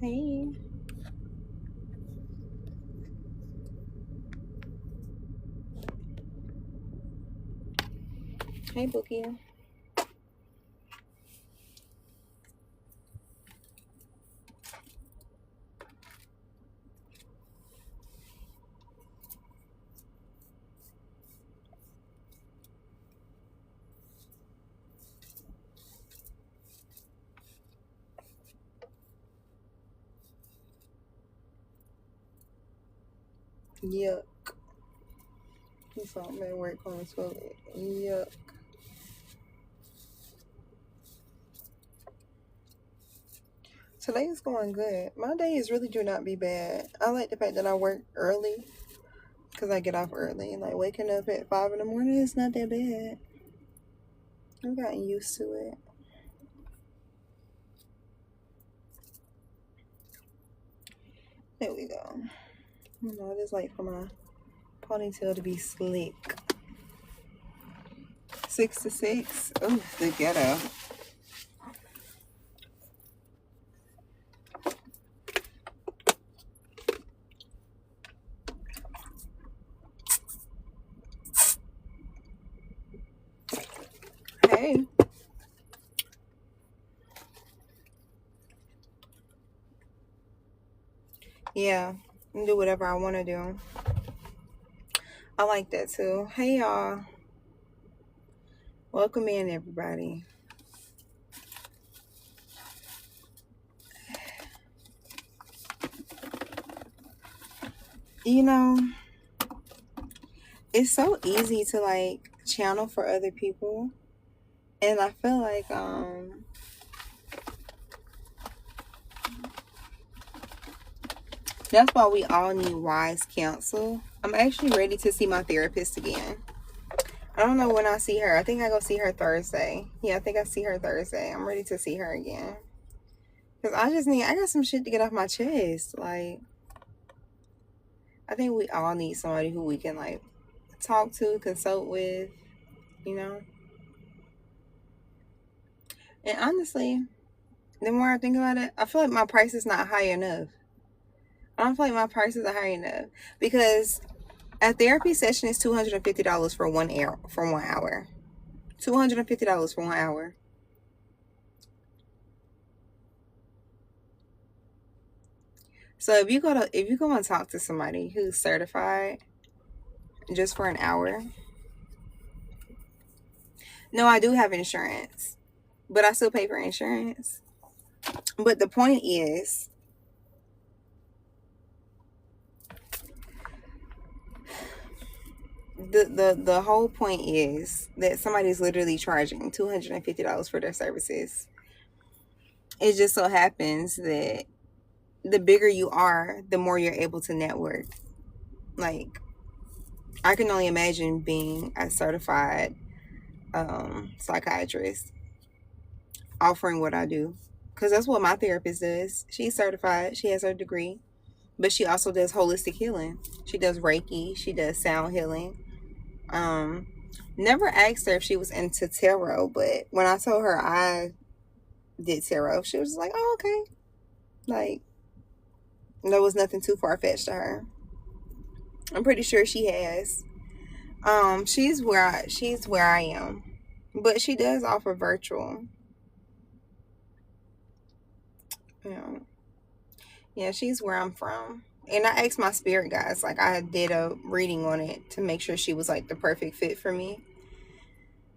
Hey. Hey, Bookie. Yuck. He saw me at work on the toilet. Yuck. Today is going good. My days really do not be bad. I like the fact that I work early because I get off early. Like waking up at 5 in the morning is not that bad. I've gotten used to it. There we go. You know, I just like for my ponytail to be slick. 6 to 6. Oh, the ghetto. Hey. Yeah. I can do whatever I want to do. I like that too. Hey, y'all. Welcome in, everybody. You know, it's so easy to like channel for other people. And I feel like that's why we all need wise counsel. I'm actually ready to see my therapist again. I don't know when I see her. I think I go see her Thursday. Yeah, I think I see her Thursday. I'm ready to see her again. Because I got some shit to get off my chest. Like, I think we all need somebody who we can like talk to, consult with, you know? And honestly, the more I think about it, I feel like my price is not high enough. I don't feel like my prices are high enough because a therapy session is $250 for 1 hour. $250 for 1 hour. So if you go and talk to somebody who's certified just for an hour, no, I do have insurance, but I still pay for insurance. But the point is, the whole point is that somebody's literally charging $250 for their services. It just so happens that the bigger you are, the more you're able to network. Like, I can only imagine being a certified psychiatrist offering what I do, because that's what my therapist does. She's certified, she has her degree, but she also does holistic healing. She does Reiki, she does sound healing. um Never asked her if she was into tarot, but when I told her I did tarot, she was like, oh, okay. Like, there was nothing too far-fetched to her. I'm pretty sure she has. She's where I am, but she does offer virtual. Yeah, yeah, she's where I'm from. And I asked my spirit guides, like I did a reading on it to make sure she was like the perfect fit for me.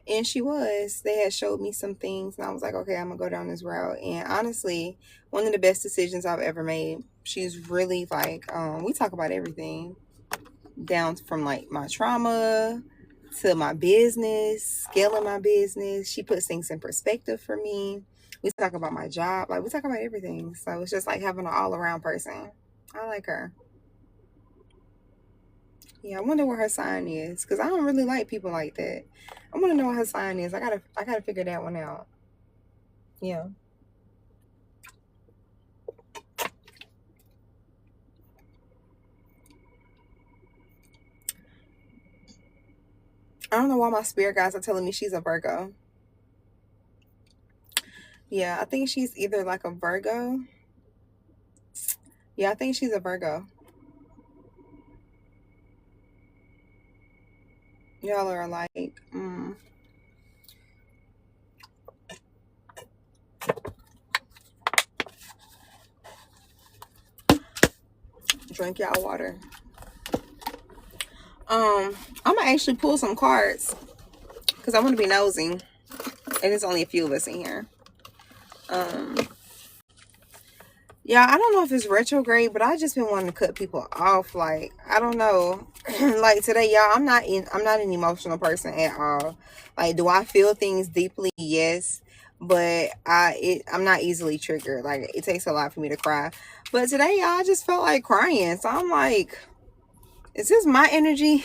And she was. They had showed me some things, and I was like, okay, I'm gonna go down this route. And honestly, one of the best decisions I've ever made. She's really like, we talk about everything, down from like my trauma to my business, scaling my business. She puts things in perspective for me. We talk about my job, like we talk about everything. So it's just like having an all around person. I like her. Yeah, I wonder what her sign is, because I don't really like people like that. I want to know what her sign is. I gotta figure that one out. Yeah. I don't know why my spirit guides are telling me she's a Virgo. Yeah, I think she's either like a Virgo Yeah, I think she's a Virgo. Y'all are like, drink y'all water. I'm gonna actually pull some cards because I want to be nosy, and there's only a few of us in here. Um, yeah, I don't know if it's retrograde, but I just been wanting to cut people off. Like, I don't know. Like today, y'all, I'm not an emotional person at all. Like, do I feel things deeply? Yes. But I'm not easily triggered. Like, it takes a lot for me to cry. But today, y'all, I just felt like crying. So I'm like, is this my energy?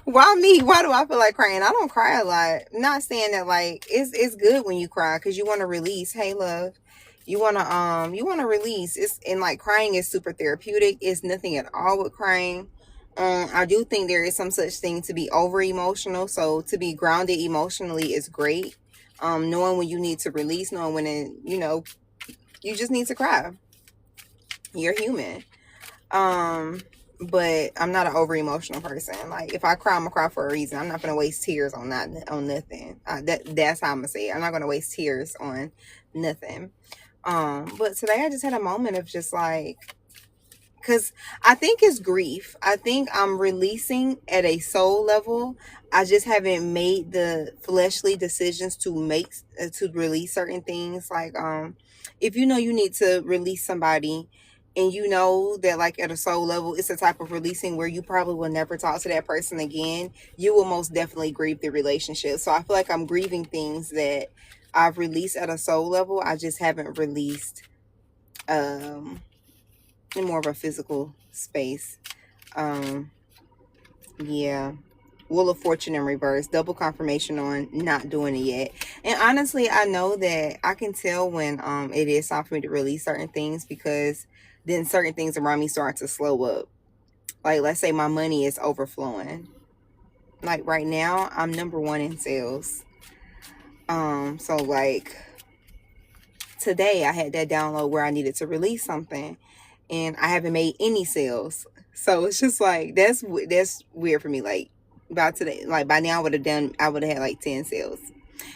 Why me? Why do I feel like crying? I don't cry a lot. I'm not saying that like it's good when you cry because you want to release. Hey, love, you wanna release. It's and like crying is super therapeutic. It's nothing at all with crying. I do think there is some such thing to be over emotional. So to be grounded emotionally is great. Knowing when you need to release, knowing when you just need to cry. You're human. Um, but I'm not an over emotional person. Like if I cry, I'm gonna cry for a reason. I'm not gonna waste tears on nothing. That's how I'm gonna say it. I'm not gonna waste tears on nothing. But today I just had a moment of just like, because I think it's grief. I think I'm releasing at a soul level. I just haven't made the fleshly decisions to release certain things. Like if you know you need to release somebody and you know that like at a soul level it's a type of releasing where you probably will never talk to that person again, you will most definitely grieve the relationship. So I feel like I'm grieving things that I've released at a soul level. I just haven't released um in more of a physical space. Um, yeah. Wheel of Fortune in reverse, double confirmation on not doing it yet. And honestly, I know that I can tell when it is time for me to release certain things because then certain things around me start to slow up. Like let's say my money is overflowing. Like right now, I'm number one in sales. So like today I had that download where I needed to release something and I haven't made any sales. So it's just like that's weird for me. Like by today, like by now I would have had like 10 sales.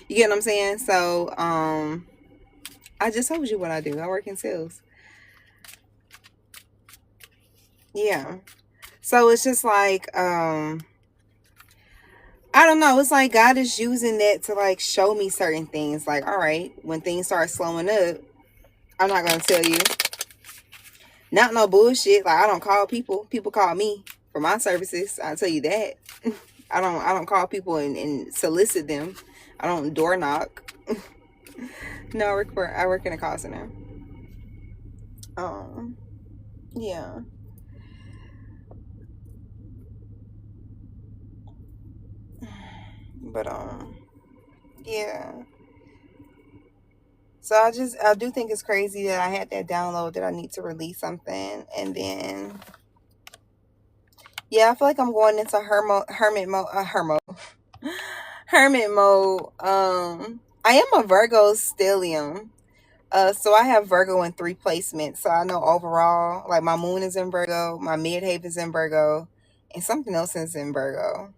You get what I'm saying? So I just told you what I do. I work in sales. Yeah. So it's just like I don't know. It's like God is using that to like show me certain things. Like, all right, when things start slowing up, I'm not gonna tell you. Not no bullshit. Like I don't call people. People call me for my services. I'll tell you that. I don't call people and solicit them. I don't door knock. No, I work in a call center. Um yeah. But yeah. So I do think it's crazy that I had that download that I need to release something and then yeah, I feel like I'm going into hermit mode. I am a Virgo stellium. So I have Virgo in 3 placements. So I know overall, like my moon is in Virgo, my midheaven is in Virgo, and something else is in Virgo.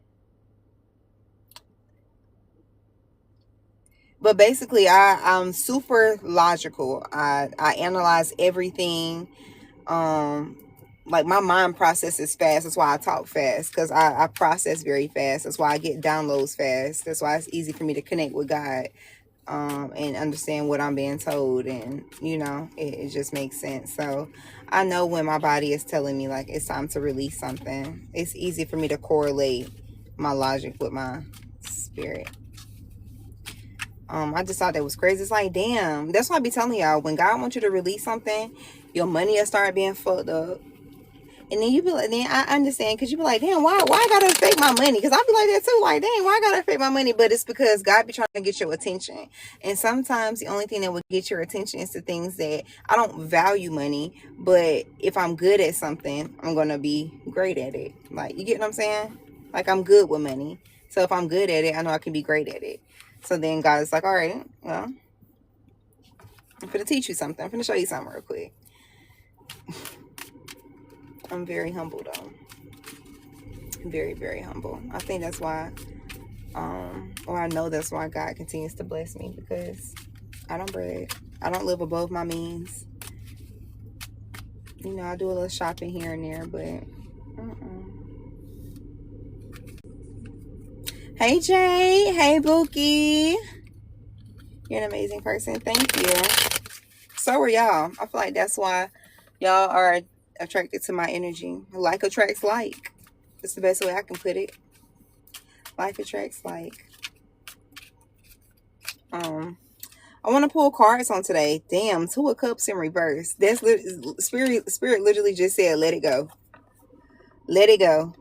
But basically, I'm super logical. I analyze everything. Um, like my mind processes fast. That's why I talk fast because I process very fast. That's why I get downloads fast. That's why it's easy for me to connect with God. And understand what I'm being told, and it just makes sense. So I know when my body is telling me like it's time to release something. It's easy for me to correlate my logic with my spirit. I just thought that was crazy. It's like, damn, that's why I be telling y'all, when God wants you to release something, your money will start being fucked up. And then you be like, then I understand because you be like, damn, why I gotta affect my money? Because I be like that too, like, dang, why I gotta affect my money? But it's because God be trying to get your attention. And sometimes the only thing that will get your attention is the things that I don't value money, but if I'm good at something, I'm gonna be great at it. Like, you get what I'm saying? Like, I'm good with money. So if I'm good at it, I know I can be great at it. So then God is like, all right, well, I'm gonna teach you something. I'm gonna show you something real quick. I'm very humble though. Very, very humble. I think that's why, or I know that's why God continues to bless me, because I don't brag. I don't live above my means. You know, I do a little shopping here and there, but hey Jay, hey Bookie, you're an amazing person. Thank you. So are y'all. I feel like that's why y'all are attracted to my energy. Like attracts like. It's the best way I can put it. Like attracts like. I want to pull cards on today. Damn, 2 of Cups in reverse. That's spirit literally just said, let it go. Let it go.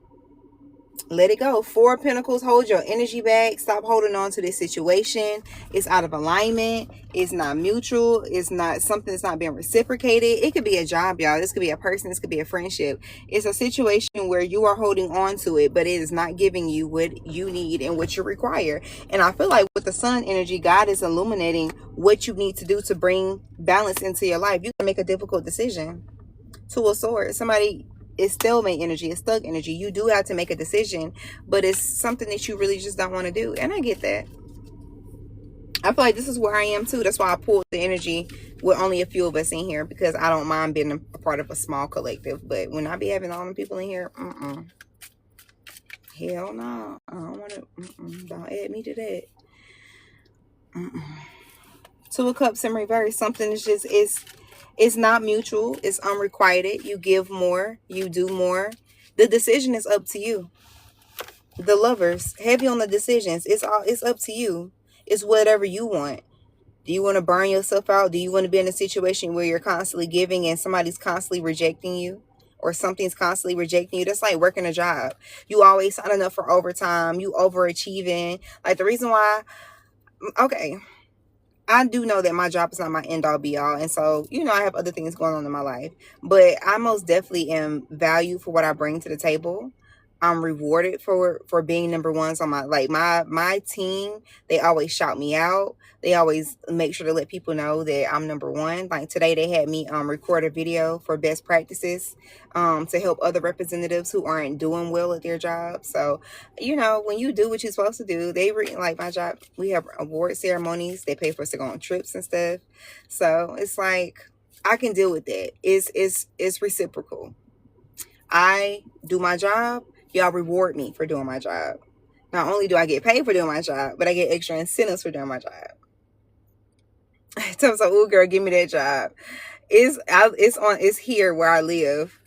Let it go. 4 of Pentacles, hold your energy back. Stop holding on to this situation. It's out of alignment. It's not mutual. It's not something that's not being reciprocated. It could be a job, y'all. This could be a person. This could be a friendship. It's a situation where you are holding on to it, but it is not giving you what you need and what you require. And I feel like with the sun energy, God is illuminating what you need to do to bring balance into your life. You can make a difficult decision. 2 of Swords. Somebody, it's stalemate energy, it's stuck energy. You do have to make a decision, but it's something that you really just don't want to do. And I get that. I feel like this is where I am too. That's why I pulled the energy with only a few of us in here, because I don't mind being a part of a small collective. But when I be having all the people in here, hell no. I don't want to. Don't add me to that. 2 of Cups in reverse. Something is just it's not mutual. It's unrequited. You give more. You do more. The decision is up to you. The Lovers, heavy on the decisions. It's up to you. It's whatever you want. Do you want to burn yourself out? Do you want to be in a situation where you're constantly giving and somebody's constantly rejecting you, or something's constantly rejecting you? That's like working a job. You always signing up for overtime. You overachieving. Like the reason why, okay, I do know that my job is not my end all be all. And so, you know, I have other things going on in my life. But I most definitely am valued for what I bring to the table. I'm rewarded for being number ones on my team. They always shout me out. They always make sure to let people know that I'm number one. Like today they had me record a video for best practices to help other representatives who aren't doing well at their job. So, you know, when you do what you're supposed to do, like my job, we have award ceremonies. They pay for us to go on trips and stuff. So it's like I can deal with that. It's reciprocal. I do my job. Y'all reward me for doing my job. Not only do I get paid for doing my job, but I get extra incentives for doing my job. So, ooh, girl, give me that job. It's here where I live.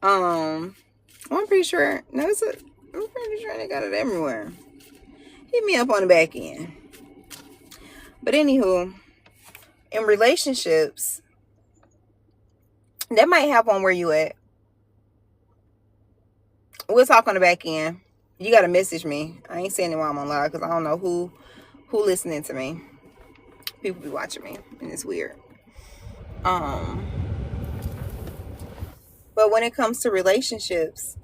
I'm pretty sure. No, I'm pretty sure they got it everywhere. Hit me up on the back end. But anywho, in relationships, that might have one where you at. We'll talk on the back end. You gotta message me. I ain't saying it while I'm on live, because I don't know who listening to me. People be watching me, and it's weird. But when it comes to relationships,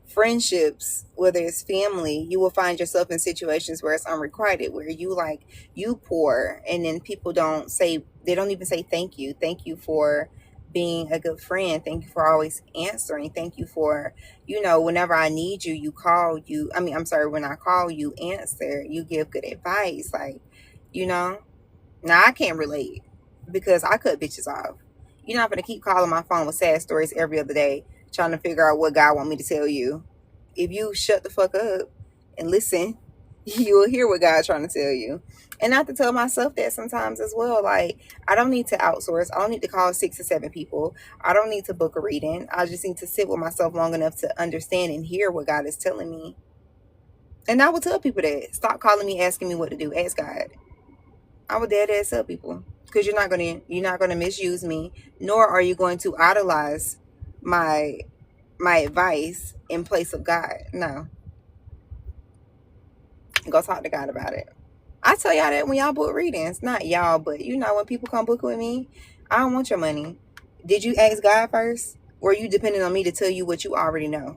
friendships, whether it's family, you will find yourself in situations where it's unrequited, where you pour, and then people don't even say thank you for being a good friend, thank you for always answering, thank you for, you know, whenever I need you, you call, when I call, you answer, you give good advice, like, you know. Now I can't relate because I cut bitches off. You're not gonna keep calling my phone with sad stories every other day trying to figure out what God want me to tell you. If you shut the fuck up and listen, you will hear what God's trying to tell you. And not to tell myself that sometimes as well. Like, I don't need to outsource. I don't need to call 6 or 7 people. I don't need to book a reading. I just need to sit with myself long enough to understand and hear what God is telling me. And I will tell people that. Stop calling me, asking me what to do. Ask God. I would dead ass tell people, because you're not gonna misuse me, nor are you going to idolize my advice in place of God. No. Go talk to God about it. I tell y'all that when y'all book readings. Not y'all, but you know, when people come book with me, I don't want your money. Did you ask God first? Or are you depending on me to tell you what you already know?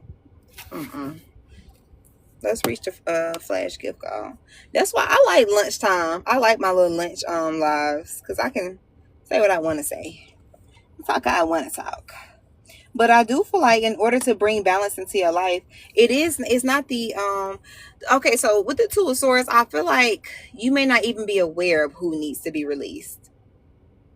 Let's reach the flash gift call. That's why I like lunchtime. I like my little lunch lives, because I can say what I want to say. Talk I want to talk. But I do feel like in order to bring balance into your life, it's not the okay, so with the Two of Swords, I feel like you may not even be aware of who needs to be released.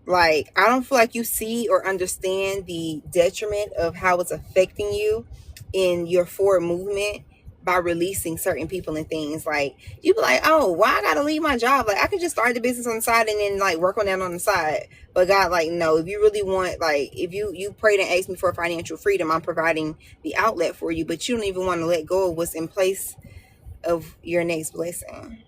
Like, I don't feel like you see or understand the detriment of how it's affecting you in your forward movement by releasing certain people and things. Like, you be like, oh, why I gotta leave my job? Like, I could just start the business on the side and then like work on that on the side. But God, like, no, if you really want, like, if you prayed and asked me for financial freedom, I'm providing the outlet for you, but you don't even want to let go of what's in place of your next blessing.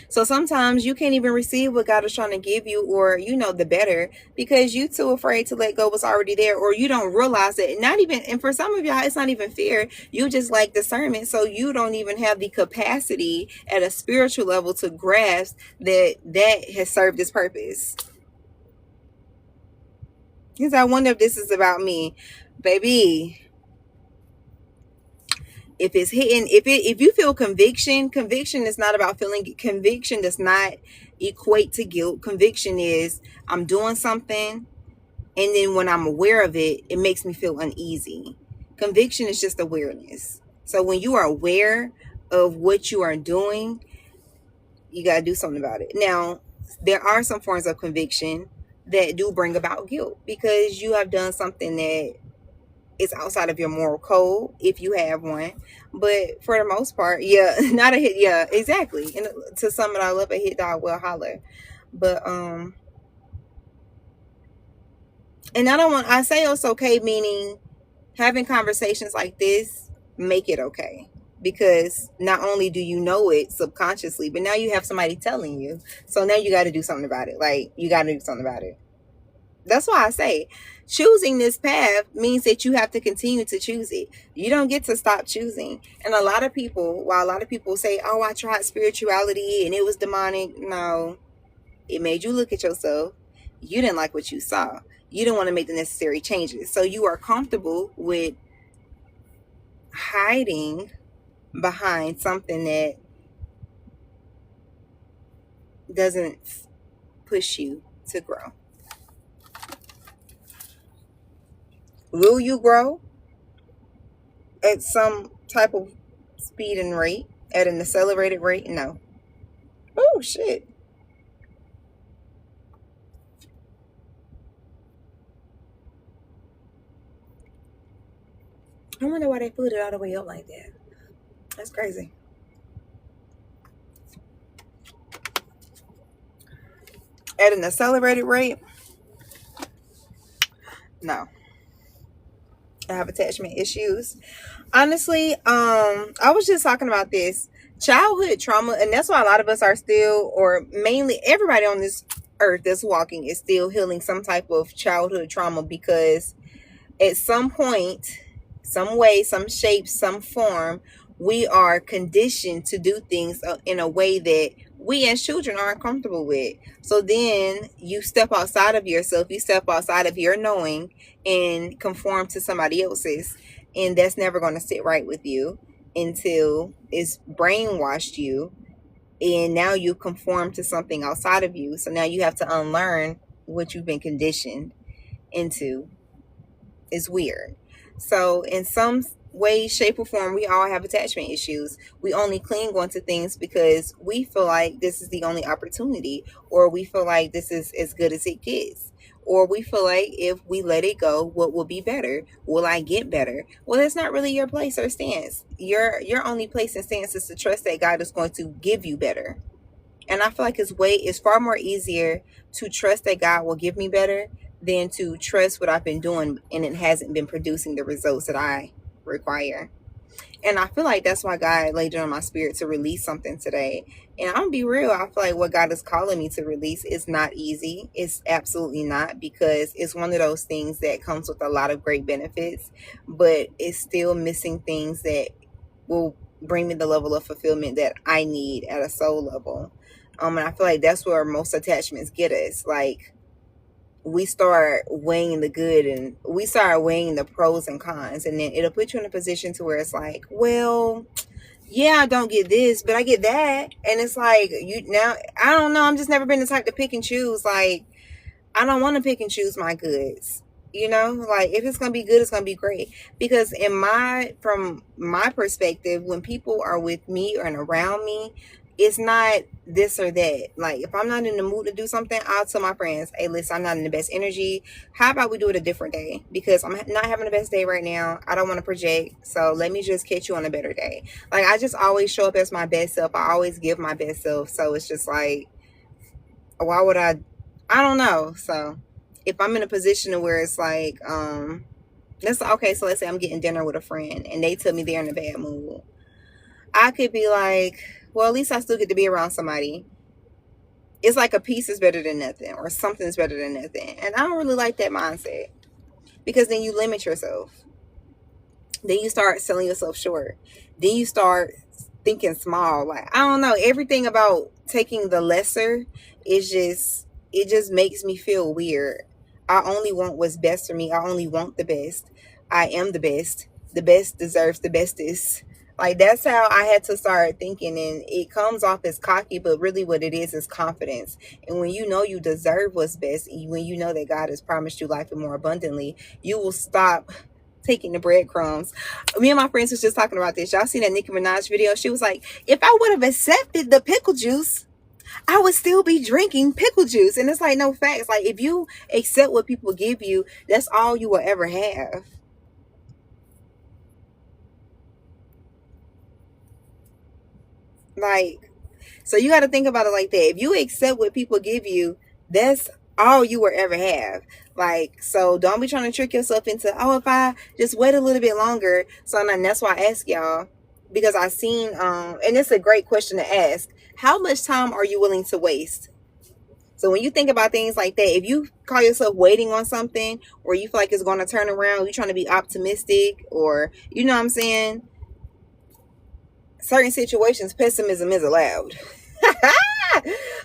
So sometimes you can't even receive what God is trying to give you, or the better, because you too afraid to let go what's already there, or you don't realize it. Not even, and for some of y'all, it's not even fear. You just like discernment, so you don't even have the capacity at a spiritual level to grasp that has served its purpose. Because I wonder if this is about me, baby. If it's hitting, if you feel conviction is not about feeling. Conviction does not equate to guilt. Conviction is, I'm doing something, and then when I'm aware of it, it makes me feel uneasy. Conviction is just awareness. So when you are aware of what you are doing, you got to do something about it. Now, there are some forms of conviction that do bring about guilt because you have done something that is outside of your moral code, if you have one. But for the most part, yeah, not a hit. Yeah, exactly. And to sum it all up, a hit dog will holler. But and I say it's okay, meaning having conversations like this make it okay, because not only do you know it subconsciously, but now you have somebody telling you. So now you got to do something about it. Like, you got to do something about it. That's why I say choosing this path means that you have to continue to choose it. You don't get to stop choosing. And while a lot of people say, oh, I tried spirituality and it was demonic. No, it made you look at yourself. You didn't like what you saw. You didn't want to make the necessary changes. So you are comfortable with hiding behind something that doesn't push you to grow. Will you grow at some type of speed and rate, at an accelerated rate? No. Oh, shit. I wonder why they put it all the way up like that. That's crazy. At an accelerated rate? No. I have attachment issues. Honestly, I was just talking about this childhood trauma, and that's why a lot of us are still, or mainly everybody on this earth that's walking is still healing some type of childhood trauma, because at some point, some way, some shape, some form, we are conditioned to do things in a way that we as children aren't comfortable with. So then you step outside of yourself, you step outside of your knowing and conform to somebody else's. And that's never going to sit right with you until it's brainwashed you. And now you conform to something outside of you. So now you have to unlearn what you've been conditioned into. Is weird. So in some way, shape, or form, we all have attachment issues. We only cling on to things because we feel like this is the only opportunity, or we feel like this is as good as it gets, or we feel like if we let it go, what will be better? Will I get better? Well, that's not really your place or stance. Your only place and stance is to trust that God is going to give you better. And I feel like it's far more easier to trust that God will give me better than to trust what I've been doing and it hasn't been producing the results that I require. And I feel like that's why God laid it on my spirit to release something today. And I'm gonna be real, I feel like what God is calling me to release is not easy. It's absolutely not, because it's one of those things that comes with a lot of great benefits, but it's still missing things that will bring me the level of fulfillment that I need at a soul level. And I feel like that's where most attachments get us. Like, we start weighing the good and we start weighing the pros and cons, and then it'll put you in a position to where it's like, well, yeah, I don't get this, but I get that. And it's like, you now, I don't know. I'm just never been the type to pick and choose. Like, I don't want to pick and choose my goods. You know, like if it's gonna be good, it's gonna be great. Because from my perspective, when people are with me and around me, it's not this or that. Like if I'm not in the mood to do something, I'll tell my friends, "Hey, listen, I'm not in the best energy. How about we do it a different day? Because I'm not having the best day right now. I don't want to project, so let me just catch you on a better day." Like I just always show up as my best self. I always give my best self. So it's just like, why would I don't know. So if I'm in a position where it's like, let's okay, so let's say I'm getting dinner with a friend and they tell me they're in a bad mood. I could be like, well, at least I still get to be around somebody. It's like a piece is better than nothing, or something's better than nothing. And I don't really like that mindset because then you limit yourself. Then you start selling yourself short. Then you start thinking small. Like, I don't know, everything about taking the lesser is just, it just makes me feel weird. I only want what's best for me. I only want the best. I am the best. The best deserves the bestest. Like that's how I had to start thinking, and it comes off as cocky, but really what it is confidence. And when you know you deserve what's best, when you know that God has promised you life and more abundantly, you will stop taking the breadcrumbs. Me and my friends was just talking about this. Y'all seen that Nicki Minaj video? She was like, if I would have accepted the pickle juice, I would still be drinking pickle juice. And it's like, no facts. Like if you accept what people give you, that's all you will ever have. Like, so you got to think about it like that. If you accept what people give you, that's all you will ever have. Like, so don't be trying to trick yourself into, oh, if I just wait a little bit longer. So and that's why I ask y'all, because I seen, and it's a great question to ask. How much time are you willing to waste? So when you think about things like that, if you call yourself waiting on something, or you feel like it's going to turn around, you're trying to be optimistic, or you know what I'm saying, certain situations, pessimism is allowed.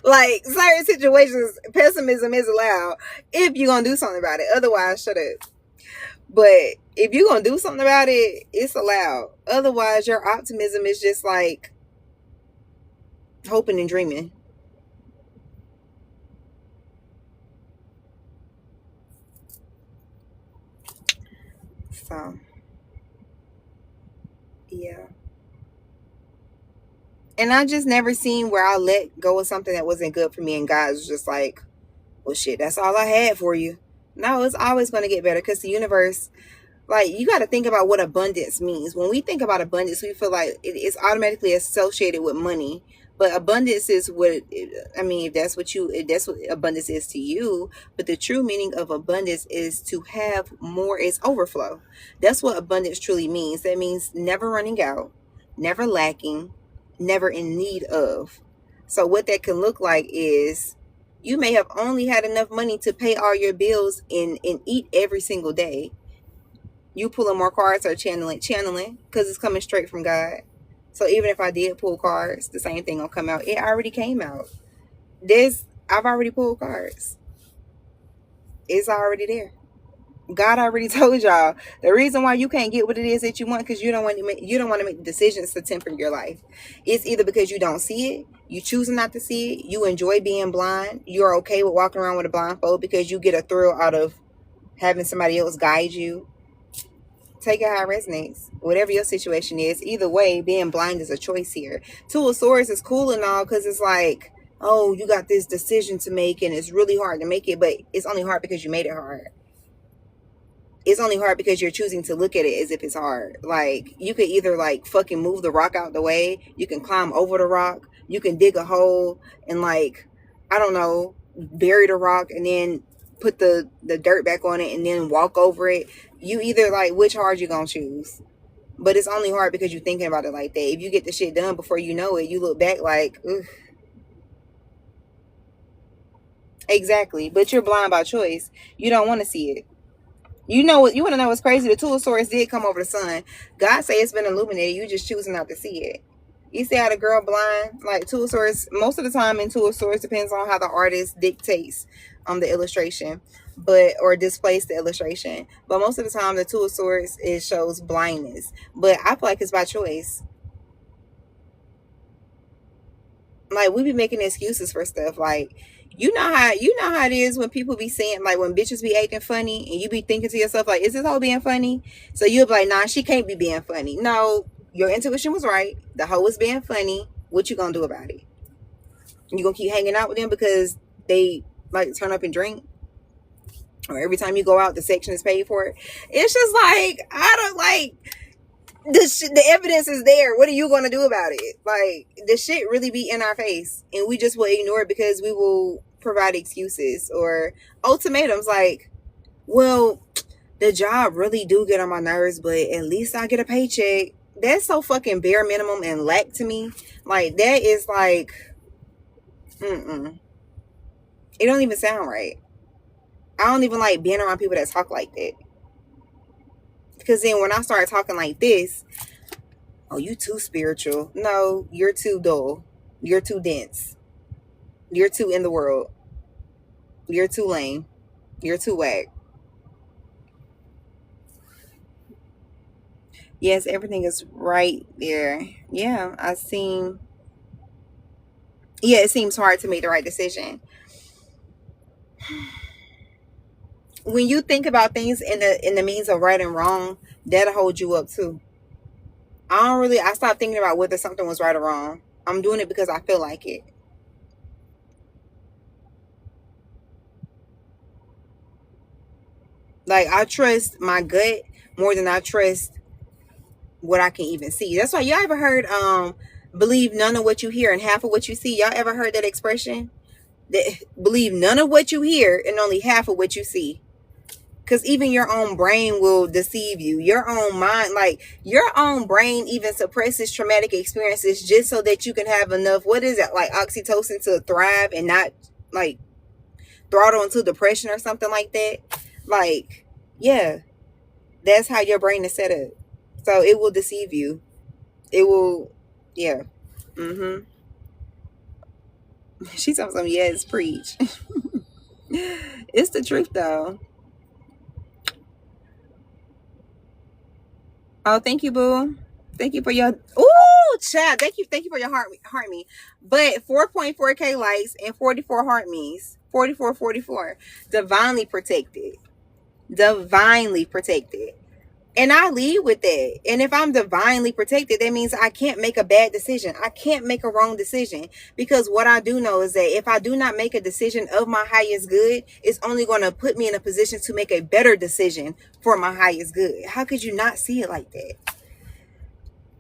Like certain situations, pessimism is allowed if you're gonna do something about it. Otherwise, shut up. But if you're gonna do something about it, it's allowed. Otherwise, your optimism is just like hoping and dreaming. So yeah. And I just never seen where I let go of something that wasn't good for me, and God was just like, well shit, that's all I had for you. No, it's always gonna get better because the universe, like you got to think about what abundance means. When we think about abundance, we feel like it's automatically associated with money. But abundance is what, I mean, if that's what abundance is to you. But the true meaning of abundance is to have more, is overflow. That's what abundance truly means. That means never running out, never lacking, never in need of. So what that can look like is you may have only had enough money to pay all your bills and eat every single day. You pulling more cards or channeling because it's coming straight from God. So even if I did pull cards, the same thing will come out. It already came out. I've already pulled cards. It's already there. God already told y'all the reason why you can't get what it is that you want, because you don't want to make decisions to temper your life. It's either because you don't see it, you choose not to see it, you enjoy being blind, you're okay with walking around with a blindfold because you get a thrill out of having somebody else guide you. Take it how it resonates. Whatever your situation is, either way, being blind is a choice here. Two of Swords is cool and all because it's like, oh, you got this decision to make and it's really hard to make it, but it's only hard because you made it hard. It's only hard because you're choosing to look at it as if it's hard. Like, you could either like fucking move the rock out the way, you can climb over the rock, you can dig a hole and like, I don't know, bury the rock and then put the dirt back on it and then walk over it. You either like, which hard you gonna choose? But it's only hard because you're thinking about it like that. If you get the shit done before you know it, you look back like, ugh. Exactly. But you're blind by choice. You don't want to see it. You know what? You want to know what's crazy? The Two of Swords did come over the sun. God say it's been illuminated. You just choosing not to see it. You see how the girl blind? Like Two of Swords, most of the time in Two of Swords depends on how the artist dictates the illustration, but or displays the illustration. But most of the time, the Two of Swords it shows blindness. But I feel like it's by choice. Like, we be making excuses for stuff. Like, you know how it is when people be saying, like, when bitches be acting funny and you be thinking to yourself, like, is this hoe being funny? So you'll be like, nah, she can't be being funny. No, your intuition was right. The hoe is being funny. What you gonna do about it? You gonna keep hanging out with them because they like to turn up and drink? Or every time you go out, the section is paid for it? It's just like, I don't like the evidence is there. What are you going to do about it? Like, the shit really be in our face, and we just will ignore it because we will provide excuses or ultimatums like, well, the job really do get on my nerves, but at least I get a paycheck. That's so fucking bare minimum and lack to me. Like, that is like, it don't even sound right. I don't even like being around people that talk like that. Because then when I start talking like this, oh, you too spiritual. No, you're too dull. You're too dense. You're too in the world. You're too lame. You're too whack. Yes, everything is right there. Yeah, it seems hard to make the right decision. When you think about things in the means of right and wrong, that'll hold you up too. I stopped thinking about whether something was right or wrong. I'm doing it because I feel like it. Like, I trust my gut more than I trust what I can even see. That's why, y'all ever heard believe none of what you hear and half of what you see? Y'all ever heard that expression? That believe none of what you hear and only half of what you see. Because even your own brain will deceive you. Your own mind, like, your own brain even suppresses traumatic experiences just so that you can have enough, what is it, like oxytocin to thrive and not like throttle into depression or something like that. Like, yeah, that's how your brain is set up. So it will deceive you. It will, yeah. Mm-hmm. She told me, yes, preach. It's the truth, though. Oh, thank you, boo. Thank you for your chat. Thank you for your heart me. But 4.4K likes and 44 heart me's. 44, 44. Divinely protected. Divinely protected. And I lead with that. And if I'm divinely protected, that means I can't make a bad decision. I can't make a wrong decision. Because what I do know is that if I do not make a decision of my highest good, it's only going to put me in a position to make a better decision for my highest good. How could you not see it like that?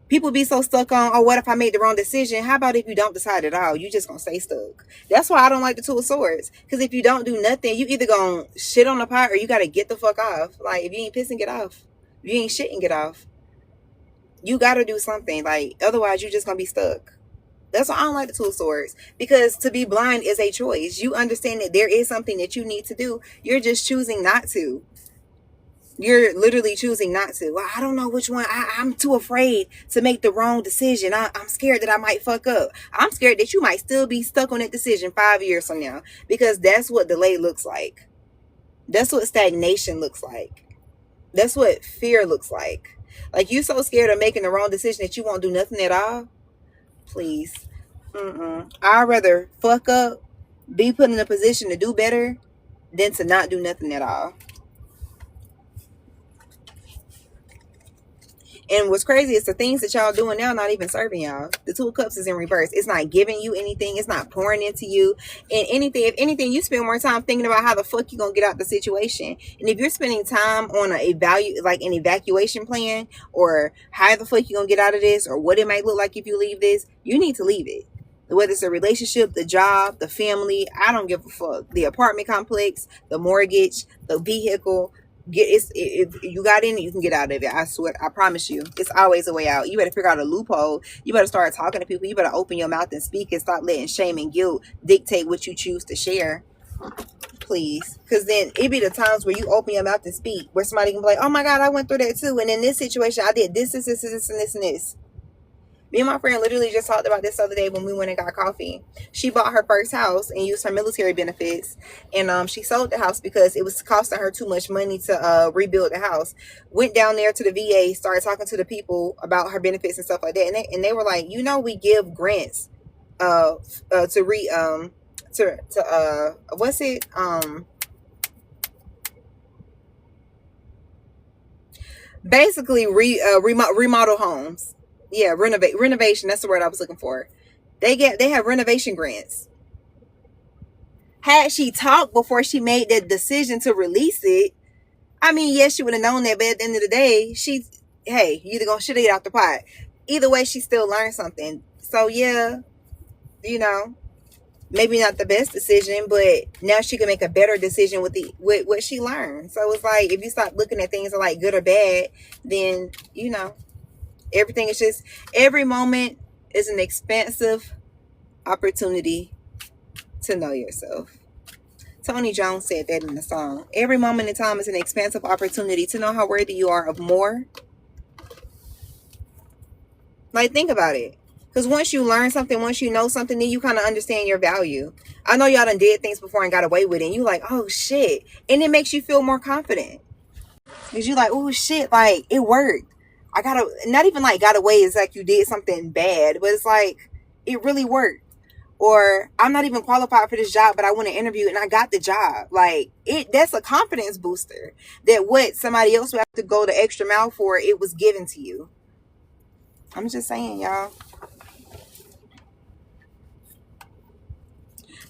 People be so stuck on, oh, what if I made the wrong decision? How about if you don't decide at all? You just gonna stay stuck. That's why I don't like the Two of Swords. Because if you don't do nothing, you either gonna shit on the pot or you gotta get the fuck off. Like, if you ain't pissing, get off. If you ain't shitting, get off. You gotta do something. Like, otherwise you just gonna be stuck. That's why I don't like the Two of Swords. Because to be blind is a choice. You understand that there is something that you need to do. You're just choosing not to. You're literally choosing not to. Well, I don't know which one. I'm too afraid to make the wrong decision. I'm scared that I might fuck up. I'm scared that you might still be stuck on that decision 5 years from now. Because that's what delay looks like. That's what stagnation looks like. That's what fear looks like. Like, you so scared of making the wrong decision that you won't do nothing at all. Please. I'd rather fuck up, be put in a position to do better, than to not do nothing at all. And what's crazy is the things that y'all doing now not even serving y'all. The Two of Cups is in reverse. It's not giving you anything. It's not pouring into you. And if anything, you spend more time thinking about how the fuck you gonna get out the situation. And if you're spending time on an evacuation plan, or how the fuck you gonna get out of this, or what it might look like if you leave this, you need to leave it. Whether it's a relationship, the job, the family, I don't give a fuck. The apartment complex, the mortgage, the vehicle. If you got in it, you can get out of it. I swear, I promise you, it's always a way out. You better figure out a loophole. You better start talking to people. You better open your mouth and speak, and stop letting shame and guilt dictate what you choose to share, please. Because then it be the times where you open your mouth and speak, where somebody can be like, oh my god, I went through that too, and in this situation I did this, and this. Me and my friend literally just talked about this the other day when we went and got coffee. She bought her first house and used her military benefits. And she sold the house because it was costing her too much money to rebuild the house. Went down there to the VA, started talking to the people about her benefits and stuff like that. And they were like, we give grants to re to what's it basically remodel homes. Yeah, renovation. That's the word I was looking for. They have renovation grants. Had she talked before she made that decision to release it, I mean, yes, she would have known that, but at the end of the day, hey, you either gonna shit or get out the pot. Either way, she still learned something. So yeah, you know, maybe not the best decision, but now she can make a better decision with what she learned. So it's like if you stop looking at things like good or bad, then everything is just every moment is an expansive opportunity to know yourself. Tony Jones said that in the song. Every moment in time is an expansive opportunity to know how worthy you are of more. Like, think about it. Because once you learn something, once you know something, then you kind of understand your value. I know y'all done did things before and got away with it. And you like, oh shit. And it makes you feel more confident. Because you like, oh shit, like it worked. I gotta, not even like got away is like you did something bad, but it's like, it really worked. Or I'm not even qualified for this job, but I went to interview and I got the job. Like that's a confidence booster. That what somebody else would have to go the extra mile for, it was given to you. I'm just saying, y'all.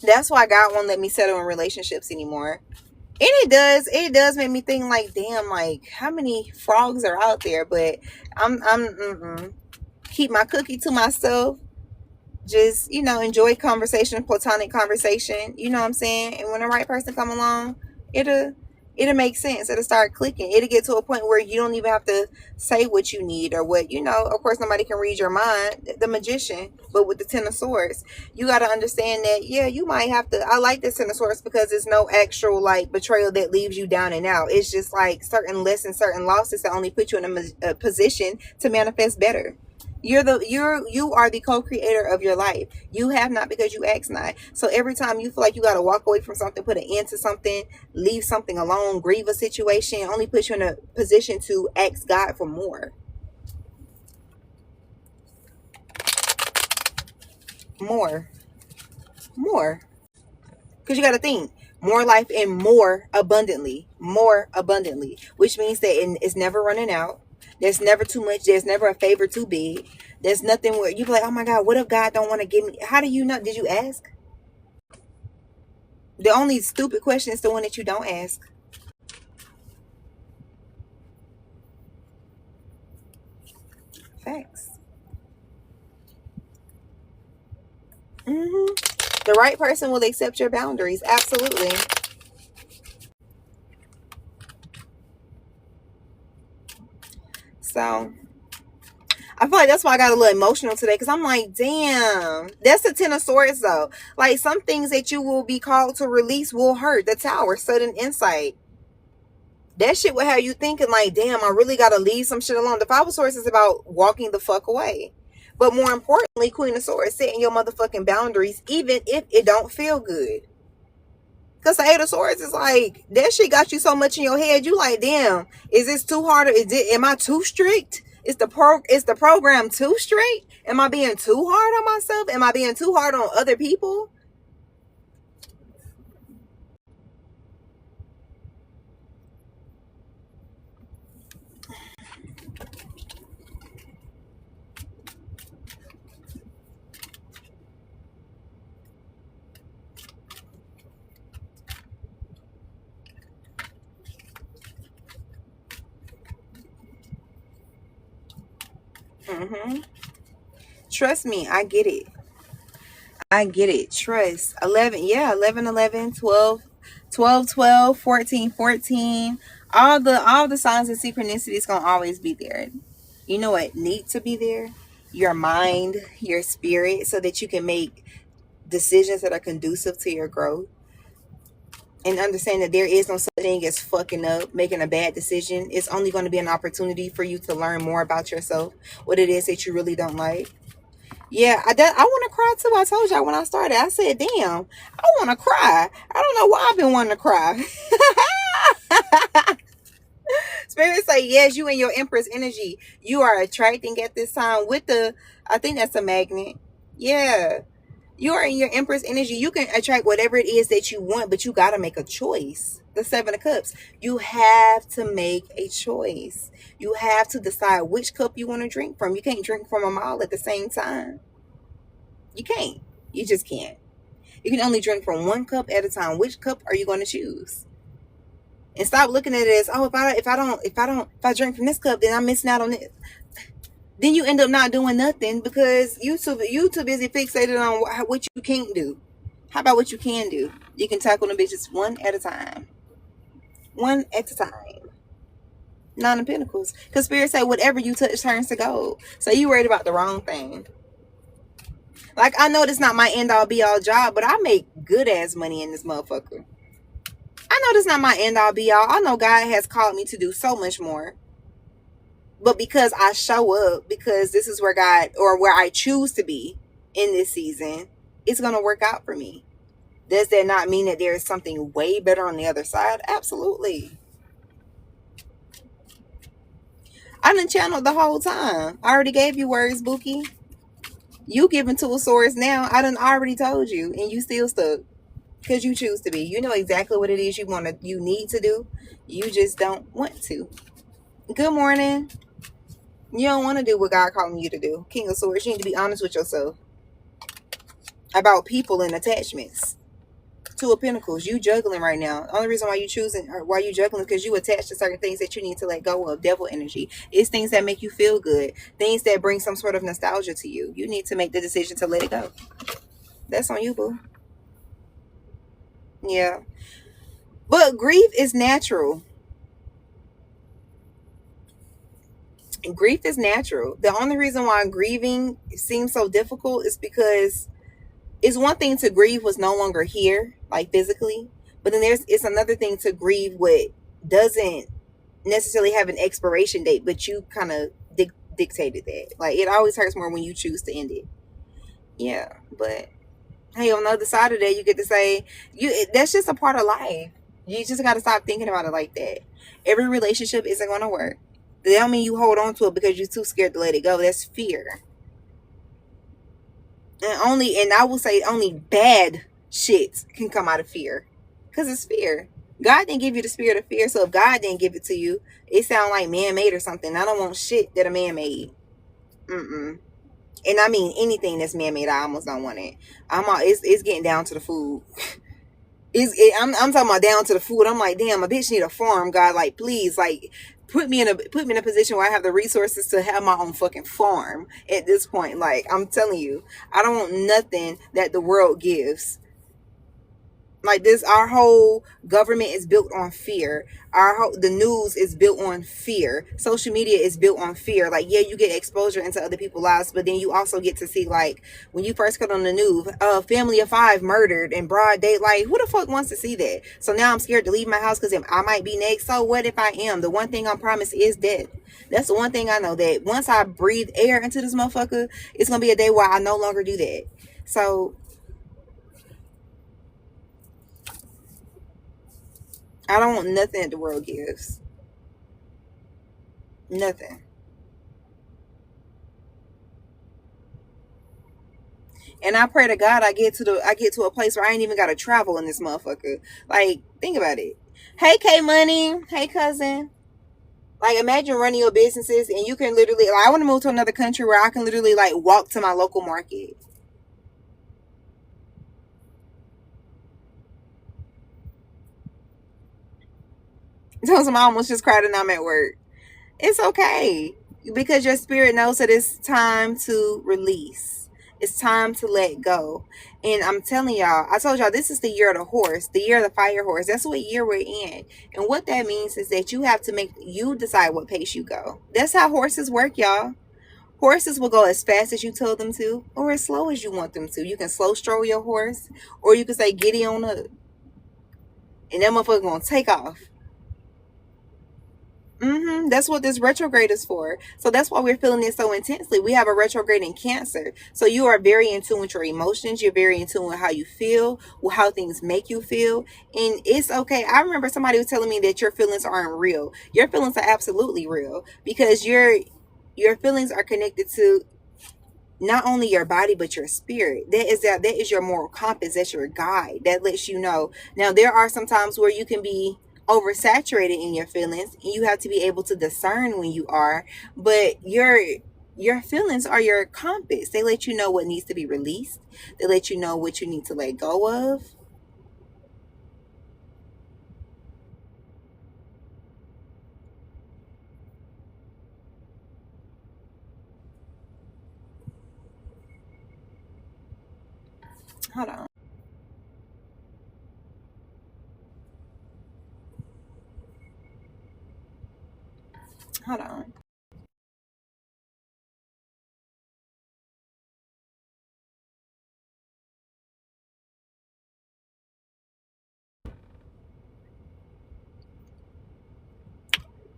That's why God won't let me settle in relationships anymore. And it does make me think like, damn, like how many frogs are out there? But I'm keep my cookie to myself. Just enjoy conversation, platonic conversation. You know what I'm saying? And when the right person come along, it'll make sense. It'll start clicking. It'll get to a point where you don't even have to say what you need or what of course nobody can read your mind, the magician. But with the Ten of Swords, you got to understand that you might have to. I like the Ten of Swords because it's no actual like betrayal that leaves you down and out. It's just like certain lessons, certain losses that only put you in a position to manifest better. You are the co-creator of your life. You have not because you ask not. So every time you feel like you got to walk away from something, put an end to something, leave something alone, grieve a situation, only puts you in a position to ask God for more. More. Because you got to think more life and more abundantly, which means that it's never running out. There's never too much. There's never a favor too big. There's nothing where you be like, oh my God, what if God don't want to give me? How do you know? Did you ask? The only stupid question is the one that you don't ask. Facts. The right person will accept your boundaries. Absolutely. So I feel like that's why I got a little emotional today, because I'm like, damn, that's the Ten of Swords though. Like some things that you will be called to release will hurt. The Tower, sudden insight. That shit will have you thinking like, damn, I really gotta leave some shit alone. The Five of Swords is about walking the fuck away. But more importantly, Queen of Swords, setting your motherfucking boundaries, even if it don't feel good. Because the Eight of Swords is like, that shit got you so much in your head. You like, damn, is this too hard? Am I too strict? Is the program too straight? Am I being too hard on myself? Am I being too hard on other people? Trust me, I get it. Trust. 11, yeah, 11, 11, 12, 12, 12, 14, 14. All the signs and synchronicities gonna always be there. You know what need to be there? Your mind, your spirit, so that you can make decisions that are conducive to your growth. And understand that there is no such thing as fucking up, making a bad decision. It's only going to be an opportunity for you to learn more about yourself, what it is that you really don't like. Yeah, I want to cry too. I told y'all when I started, I said, damn, I want to cry. I don't know why I've been wanting to cry. Spirit say, yes, you and your Empress energy, you are attracting at this time with I think that's a magnet. Yeah. You are in your Empress energy. You can attract whatever it is that you want, but you got to make a choice. The Seven of Cups. You have to make a choice. You have to decide which cup you want to drink from. You can't drink from them all at the same time. You can't. You just can't. You can only drink from one cup at a time. Which cup are you going to choose? And stop looking at it as, oh, if I drink from this cup, then I'm missing out on it. Then you end up not doing nothing because you too busy fixated on what you can't do. How about what you can do? You can tackle the bitches one at a time. One at a time. Nine of Pentacles. Because Spirit say whatever you touch turns to gold. So you worried about the wrong thing. Like, I know this not my end all be all job, but I make good ass money in this motherfucker. I know this not my end all be all. I know God has called me to do so much more. But because I show up, because this is where God, or where I choose to be in this season, it's going to work out for me. Does that not mean that there is something way better on the other side? Absolutely. I done channeled the whole time. I already gave you words, Bookie. You giving to a source now. I done already told you, and you still stuck because you choose to be. You know exactly what it is you need to do. You just don't want to. Good morning. You don't want to do what God called you to do. King of Swords, you need to be honest with yourself about people and attachments. Two of Pentacles, you juggling right now. The only reason why you choosing or why you juggling is because you attach to certain things that you need to let go of. Devil energy. It's things that make you feel good. Things that bring some sort of nostalgia to you. You need to make the decision to let it go. That's on you, boo. Yeah. But grief is natural. Grief is natural. The only reason why grieving seems so difficult is because it's one thing to grieve what's no longer here, like physically, but then it's another thing to grieve what doesn't necessarily have an expiration date, but you kind of dictated that. Like, it always hurts more when you choose to end it. Yeah, but hey, on the other side of that, you get to say that's just a part of life. You just got to stop thinking about it like that. Every relationship isn't going to work. That don't mean you hold on to it because you're too scared to let it go. That's fear. And I will say only bad shit can come out of fear. Because it's fear. God didn't give you the spirit of fear. So if God didn't give it to you, it sounds like man-made or something. I don't want shit that a man made. And I mean anything that's man-made, I almost don't want it. It's getting down to the food. I'm talking about down to the food. I'm like, damn, a bitch need a farm. God, like, please, like, put me in a position where I have the resources to have my own fucking farm at this point. Like, I'm telling you, I don't want nothing that the world gives. Like this, our whole government is built on fear. The news is built on fear. Social media is built on fear. Like, yeah, you get exposure into other people's lives, but then you also get to see, like, when you first got on the news, a family of 5 murdered in broad daylight. Who the fuck wants to see that? So now I'm scared to leave my house because I might be next. So what if I am? The one thing I'm promised is death. That's the one thing I know, that once I breathe air into this motherfucker, it's gonna be a day where I no longer do that. So I don't want nothing that the world gives. Nothing. And I pray to God I get to a place where I ain't even gotta travel in this motherfucker. Like, think about it. Hey, K Money. Hey, cousin. Like, imagine running your businesses and you can literally, like, I want to move to another country where I can literally, like, walk to my local market. So I almost just cried and I'm at work. It's okay, because your spirit knows that it's time to release. It's time to let go. And I'm telling y'all, I told y'all this is the year of the horse, the year of the fire horse. That's what year we're in. And what that means is that you have to you decide what pace you go. That's how horses work, y'all. Horses will go as fast as you tell them to, or as slow as you want them to. You can slow stroll your horse, or you can say, giddy on up. And that motherfucker gonna take off. That's what this retrograde is for. So that's why we're feeling it so intensely. We have a retrograde in Cancer. So you are very in tune with your emotions. You're very in tune with how you feel, with how things make you feel. And it's okay. I remember somebody was telling me that your feelings aren't real. Your feelings are absolutely real, because your feelings are connected to not only your body but your spirit. That is your moral compass. That's your guide that lets you know. Now there are some times where you can be oversaturated in your feelings, and you have to be able to discern when you are. But your feelings are your compass. They let you know what needs to be released. They let you know what you need to let go of. Hold on. Hold on.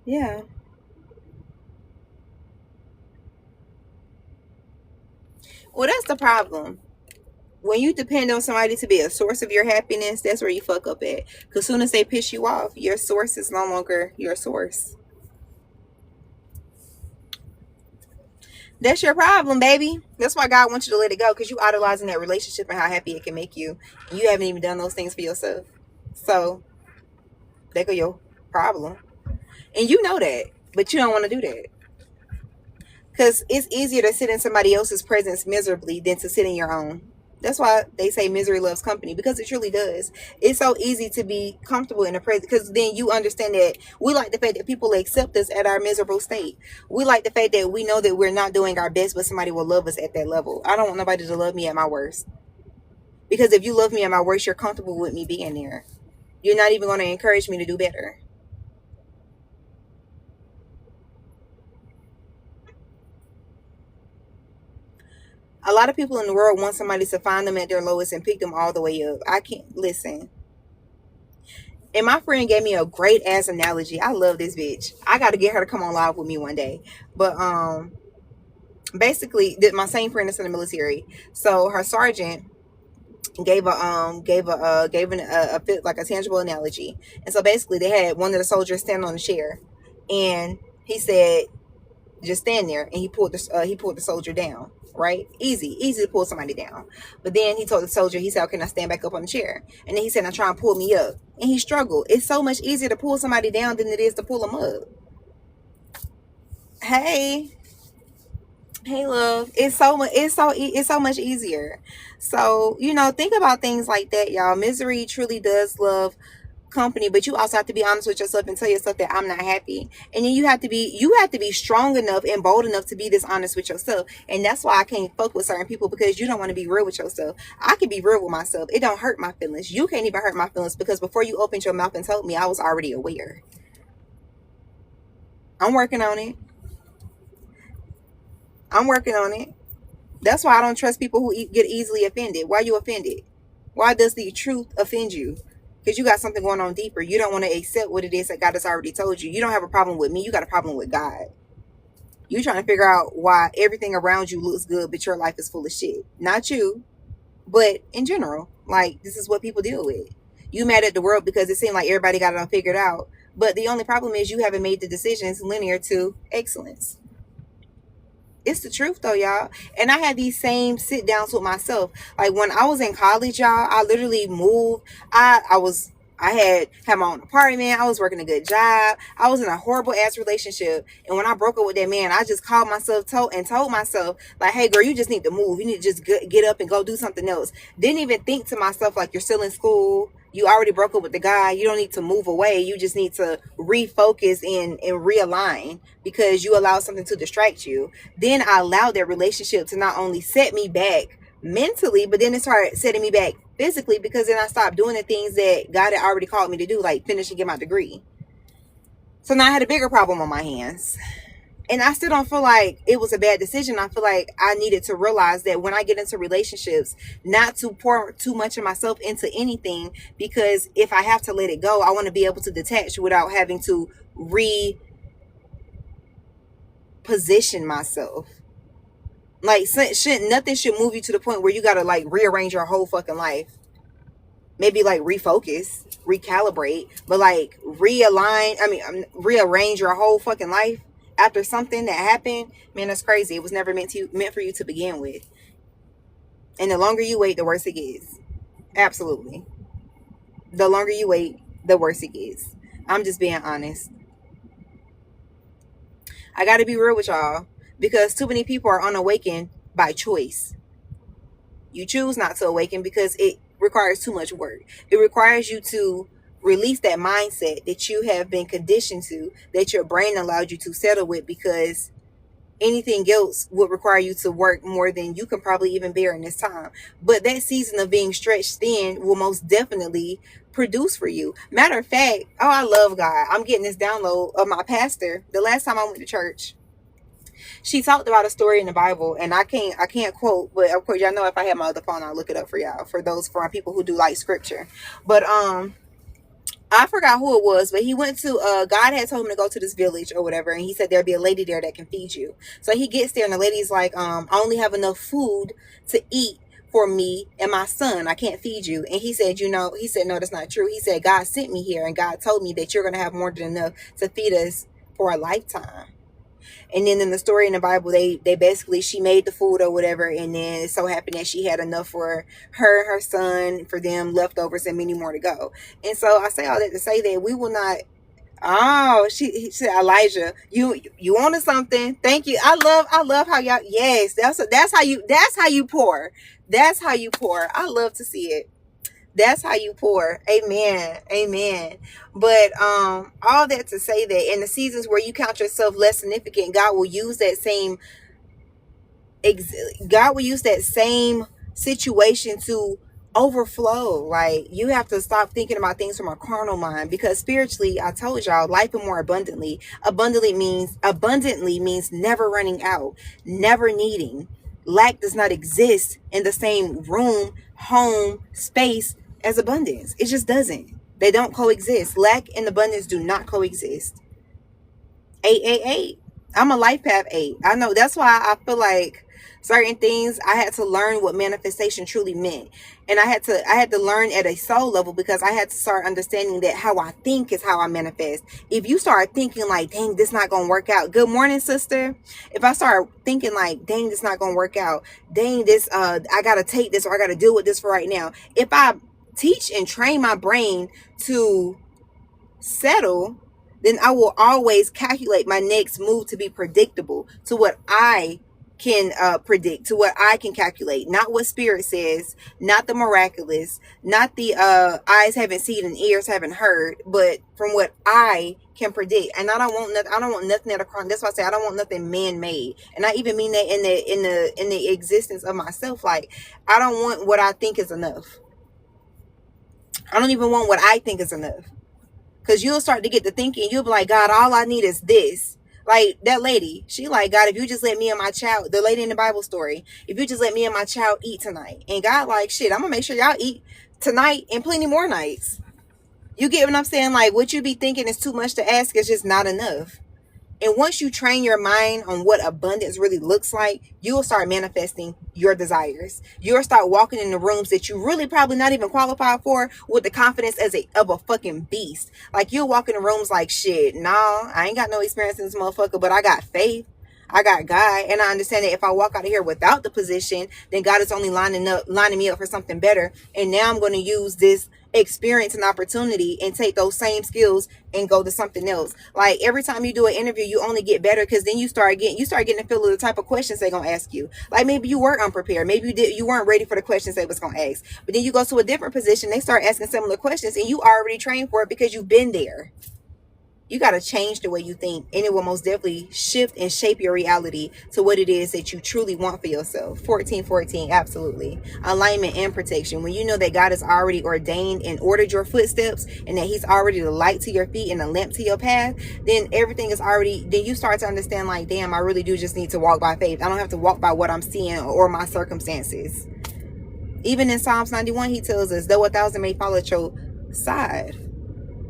Yeah. Well, that's the problem. When you depend on somebody to be a source of your happiness, that's where you fuck up at. Because soon as they piss you off, your source is no longer your source. That's your problem, baby. That's why God wants you to let it go, because you idolizing that relationship and how happy it can make you. You haven't even done those things for yourself. So, there go your problem. And you know that, but you don't want to do that. Because it's easier to sit in somebody else's presence miserably than to sit in your own. That's why they say misery loves company, because it truly does. It's so easy to be comfortable in the present, because then you understand that we like the fact that people accept us at our miserable state. We like the fact that we know that we're not doing our best, but somebody will love us at that level. I don't want nobody to love me at my worst, because if you love me at my worst, you're comfortable with me being there. You're not even going to encourage me to do better. A lot of people in the world want somebody to find them at their lowest and pick them all the way up. I can't listen. And my friend gave me a great ass analogy. I love this bitch. I got to get her to come on live with me one day. But basically, my same friend is in the military. So her sergeant gave like a tangible analogy. And so basically, they had one of the soldiers stand on a chair, and he said, just stand there, and he pulled the soldier down. Right, easy to pull somebody down. But then he told the soldier, he said, "Okay, now stand back up on the chair." And then he said, "Now try and pull me up." And he struggled. It's so much easier to pull somebody down than it is to pull them up. Hey, hey, love. It's so much easier. So think about things like that, y'all. Misery truly does love company, but you also have to be honest with yourself and tell yourself that I'm not happy. And then you have to be strong enough and bold enough to be this honest with yourself. And that's why I can't fuck with certain people, because you don't want to be real with yourself. I can be real with myself. It don't hurt my feelings. You can't even hurt my feelings, because before you opened your mouth and told me, I was already aware. I'm working on it. I'm working on it. That's why I don't trust people who get easily offended. Why are you offended? Why does the truth offend you? Because you got something going on deeper. You don't want to accept what it is that God has already told you. You don't have a problem with me. You got a problem with God. You trying to figure out why everything around you looks good, but your life is full of shit. Not you, but in general. Like, this is what people deal with. You mad at the world because it seemed like everybody got it all figured out. But the only problem is you haven't made the decisions linear to excellence. It's the truth though, y'all. And I had these same sit downs with myself. Like when I was in college, y'all, I literally moved. I had my own apartment. I was working a good job. I was in a horrible ass relationship. And when I broke up with that man, I just called myself and told myself, like, hey girl, you just need to move. You need to just get up and go do something else. Didn't even think to myself, like, you're still in school. You already broke up with the guy. You don't need to move away. You just need to refocus and realign, because you allow something to distract you. Then I allowed that relationship to not only set me back mentally, but then it started setting me back physically, because then I stopped doing the things that God had already called me to do, like finish and get my degree. So now I had a bigger problem on my hands. And I still don't feel like it was a bad decision. I feel like I needed to realize that when I get into relationships, not to pour too much of myself into anything, because if I have to let it go, I want to be able to detach without having to reposition myself. Like, nothing should move you to the point where you gotta like rearrange your whole fucking life. Maybe like refocus, recalibrate, but like realign. I mean, rearrange your whole fucking life after something that happened, man, that's crazy. It was never meant for you to begin with. And the longer you wait, the worse it gets. Absolutely. The longer you wait, the worse it gets. I'm just being honest. I got to be real with y'all because too many people are unawakened by choice. You choose not to awaken because it requires too much work. It requires you to release that mindset that you have been conditioned to, that your brain allowed you to settle with, because anything else would require you to work more than you can probably even bear in this time. But that season of being stretched thin will most definitely produce for you. Matter of fact, oh, I love God. I'm getting this download of my pastor. The last time I went to church, she talked about a story in the Bible, and I can't quote, but of course y'all know if I had my other phone, I'll look it up for y'all, for our people who do like scripture. But I forgot who it was, but he went to God had told him to go to this village or whatever, and he said there'll be a lady there that can feed you. So he gets there, and the lady's like, I only have enough food to eat for me and my son. I can't feed you. And he said, no, that's not true. He said, God sent me here, and God told me that you're gonna have more than enough to feed us for a lifetime. And then in the story in the Bible, they basically, she made the food or whatever, and then it so happened that she had enough for her son, for them, leftovers, and many more to go. And so I say all that to say that we will not. Oh, he said, Elijah, you wanted something. Thank you. I love how y'all. Yes, that's how you pour. That's how you pour. I love to see it. That's how you pour. Amen. Amen. But all that to say that in the seasons where you count yourself less significant, God will use that same situation to overflow. Like, you have to stop thinking about things from a carnal mind, because spiritually, I told y'all, life and more abundantly. Abundantly means never running out, never needing. Lack does not exist in the same room, home, space as abundance. It just doesn't. They don't coexist. Lack and abundance do not coexist. 888. I'm a life path 8. I know, that's why I feel like certain things I had to learn what manifestation truly meant. And I had to learn at a soul level, because I had to start understanding that how I think is how I manifest. If you start thinking like, dang, this not gonna work out. Good morning, sister. If I start thinking like, dang, this not gonna work out. Dang, this I gotta take this, or I gotta deal with this for right now. If I teach and train my brain to settle, then I will always calculate my next move to be predictable, to what I can predict, to what I can calculate, not what spirit says, not the miraculous, not the eyes haven't seen and ears haven't heard, but from what I can predict. And I don't want nothing that across. That's why I say I don't want nothing man-made. And I even mean that in the existence of myself. Like, I don't want what I think is enough. I don't even want what I think is enough. Because you'll start to get to thinking, you'll be like, God, all I need is this. Like that lady, she like, God, if you just let me and my child, the lady in the Bible story, if you just let me and my child eat tonight. And God like, shit, I'm going to make sure y'all eat tonight and plenty more nights. You get what I'm saying? Like, what you be thinking is too much to ask is just not enough. And once you train your mind on what abundance really looks like, you will start manifesting your desires. You'll start walking in the rooms that you really probably not even qualified for with the confidence of a fucking beast. Like, you'll walk in the rooms like, shit, nah, I ain't got no experience in this motherfucker, but I got faith. I got God, and I understand that if I walk out of here without the position, then God is only lining me up for something better. And now I'm going to use this experience and opportunity and take those same skills and go to something else. Like, every time you do an interview, you only get better, because then you start getting a feel of the type of questions they're gonna ask you. Like, maybe you were unprepared, maybe you weren't ready for the questions they was gonna ask, but then you go to a different position, they start asking similar questions, and you already trained for it because you've been there. You got to change the way you think, and it will most definitely shift and shape your reality to what it is that you truly want for yourself. 1414, absolutely. Alignment and protection. When you know that God has already ordained and ordered your footsteps, and that he's already the light to your feet and the lamp to your path, then everything is already, then you start to understand like, damn, I really do just need to walk by faith. I don't have to walk by what I'm seeing or my circumstances. Even in Psalms 91, he tells us, though 1,000 may fall at your side,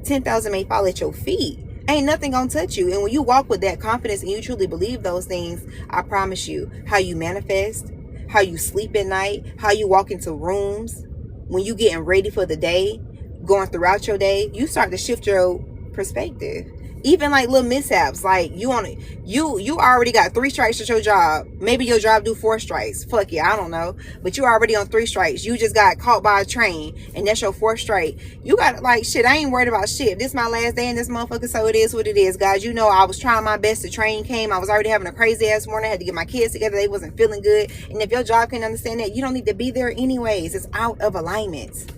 10,000 may fall at your feet, ain't nothing gonna touch you. And when you walk with that confidence and you truly believe those things, I promise you, how you manifest, how you sleep at night, how you walk into rooms, when you getting ready for the day, going throughout your day, you start to shift your perspective. Even like little mishaps, like you already got 3 strikes at your job. Maybe your job do 4 strikes. Fuck yeah, I don't know. But you already on 3 strikes. You just got caught by a train and that's your 4th strike. You got like, shit, I ain't worried about shit. This my last day in this motherfucker, so it is what it is, guys. You know, I was trying my best. The train came. I was already having a crazy ass morning. I had to get my kids together. They wasn't feeling good. And if your job can understand that, you don't need to be there anyways. It's out of alignment.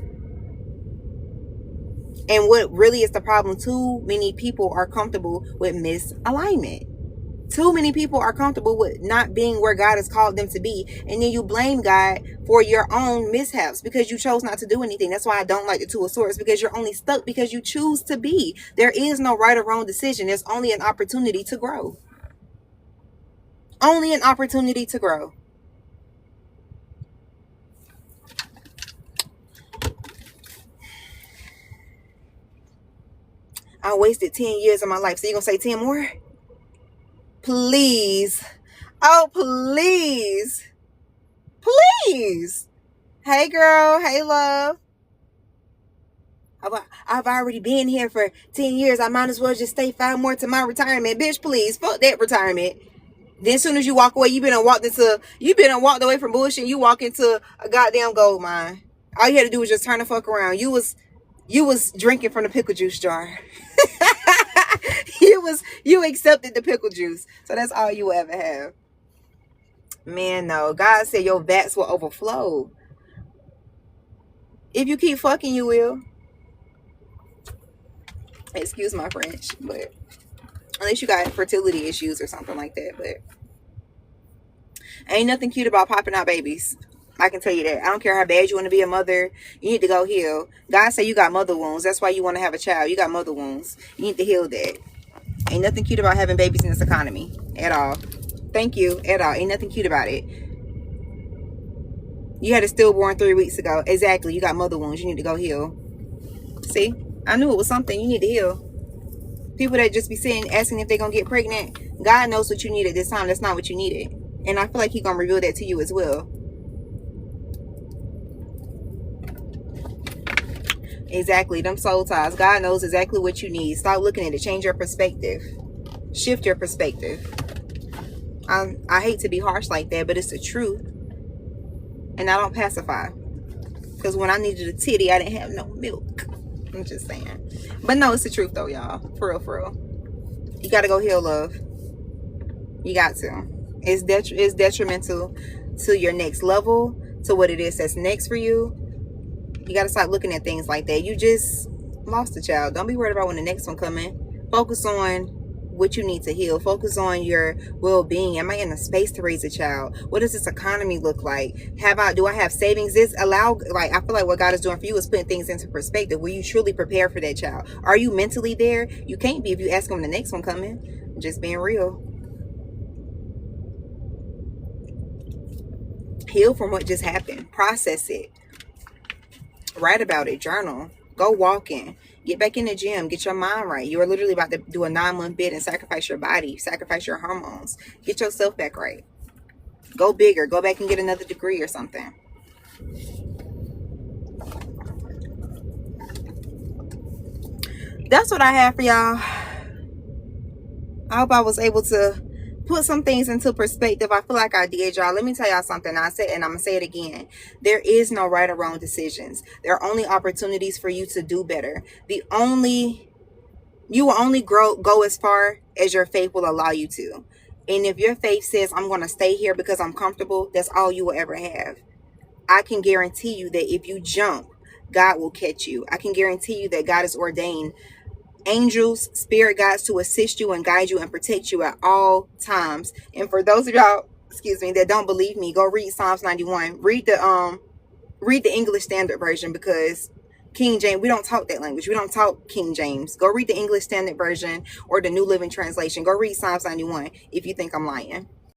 And what really is the problem? Too many people are comfortable with misalignment. Too many people are comfortable with not being where God has called them to be. And then you blame God for your own mishaps because you chose not to do anything. That's why I don't like the Two of Swords, because you're only stuck because you choose to be. There is no right or wrong decision. There's only an opportunity to grow. Only an opportunity to grow. I wasted 10 years of my life. So you gonna say 10 more? Please. Oh, please. Please. Hey, girl. Hey, love. I've already been here for 10 years. I might as well just stay 5 more to my retirement. Bitch, please. Fuck that retirement. Then as soon as you walk away, you been walked away from bullshit. You walk into a goddamn gold mine. All you had to do was just turn the fuck around. You was drinking from the pickle juice jar. You accepted the pickle juice. So that's all you will ever have. Man, no. God said your vats will overflow. If you keep fucking, you will. Excuse my French, but unless you got fertility issues or something like that. But ain't nothing cute about popping out babies. I can tell you that. I don't care how bad you want to be a mother. You need to go heal. God said you got mother wounds. That's why you want to have a child. You got mother wounds. You need to heal that. Ain't nothing cute about having babies in this economy at all. Thank you. At all. Ain't nothing cute about it. You had a stillborn 3 weeks ago. Exactly. You got mother wounds. You need to go heal. See? I knew it was something you need to heal. People that just be sitting asking if they're going to get pregnant. God knows what you need at this time. That's not what you needed. And I feel like He's going to reveal that to you as well. Exactly. Them soul ties. God knows exactly what you need. Stop looking at it. Change your perspective. Shift your perspective. I hate to be harsh like that, but it's the truth. And I don't pacify. Because when I needed a titty, I didn't have no milk. I'm just saying. But no, it's the truth though, y'all. For real, for real. You got to go heal, love. You got to. It's detrimental to your next level, to what it is that's next for you. You got to stop looking at things like that. You just lost a child. Don't be worried about when the next one coming. Focus on what you need to heal. Focus on your well-being. Am I in a space to raise a child? What does this economy look like? Do I have savings? I feel like what God is doing for you is putting things into perspective. Will you truly prepare for that child? Are you mentally there? You can't be if you ask them the next one coming. Just being real. Heal from what just happened. Process it. Write about it. Journal. Go walking. Get back in the gym. Get your mind right. You are literally about to do a 9-month bid and sacrifice your body. Sacrifice your hormones. Get yourself back right. Go bigger. Go back and get another degree or something. That's what I have for y'all. I hope I was able to put some things into perspective. I feel like I did, y'all. Let me tell y'all something. I said, and I'm gonna say it again. There is no right or wrong decisions. There are only opportunities for you to do better. You will only go as far as your faith will allow you to. And if your faith says, I'm going to stay here because I'm comfortable, that's all you will ever have. I can guarantee you that if you jump, God will catch you. I can guarantee you that God has ordained angels, spirit guides to assist you and guide you and protect you at all times. And for those of y'all, that don't believe me, go read Psalms 91. Read the English Standard Version, because King James, we don't talk that language. We don't talk King James. Go read the English Standard Version or the New Living Translation. Go read Psalms 91 if you think I'm lying.